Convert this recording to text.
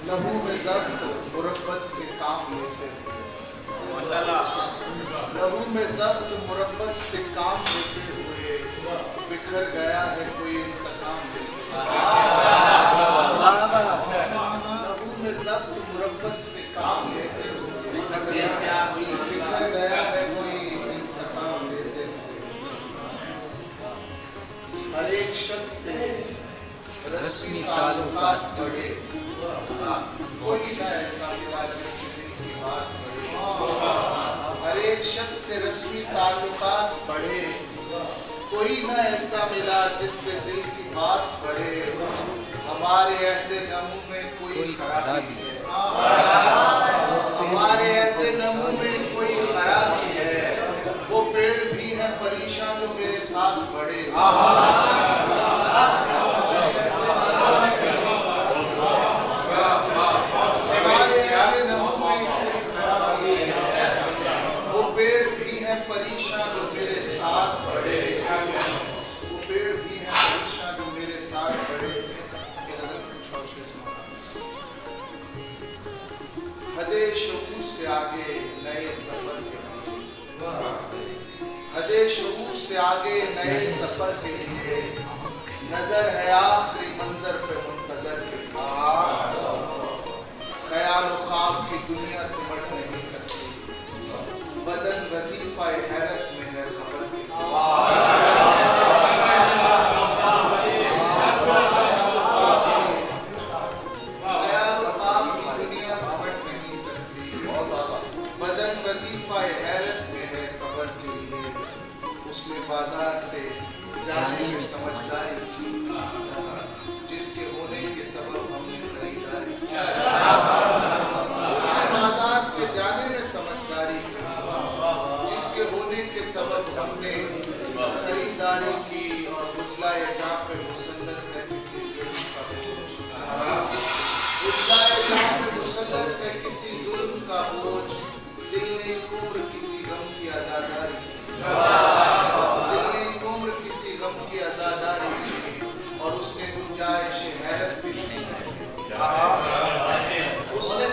लहू में ज़ब्त मुरब्बत से काम लेते हुए, लहू में ज़ब्त मुरब्बत से काम लेते हुए बिखर गया है कोई इंतकाम लेते हुए। लहू में ज़ब्त मुरब्बत से काम लेते हुए बिखर गया है कोई इंतकाम लेते हुए। हर एक शख्स से रस्मी ताल्लुकात बढ़े, कोई ना ऐसा मिला जिससे दिल की बात बढ़े। हर एक शख्स से रस्मी ताल्लुकात बढ़े, कोई ना ऐसा मिला जिससे दिल की बात बढ़े। हमारे अहदे नमू में कोई खराबी है, हमारे अहदे नमू में कोई खराबी है। वो पेड़ भी है परेशान जो मेरे साथ बढ़े। हदे शऊर से आगे नए सफर के लिए, हदे शऊर से आगे नए सफर के लिए नजर है आखिरी मंजर पे मुंतजर के लिए। ख्याल ख्वाब की दुनिया सिमट नहीं सकती, बदन वजीफा हैरत में है खबर की। उसमें बाजार से जाने में समझदारी की, जिसके होने के सबब हमने खरीदारी की। उसमें बाजार से जाने में समझदारी की, जिसके होने के सबब हमने खरीदारी की। और बुझलाए जहाँ पे मुसल्लत है किसी जुल्म का बोझ, बुझलाए जहाँ पे मुसल्लत है किसी जुल्म का बोझ। दिल ने कुम्र किसी गम की आजादारी की, की आजादारी की। और उसने गुंजाइश हैरत भी नहीं, उसने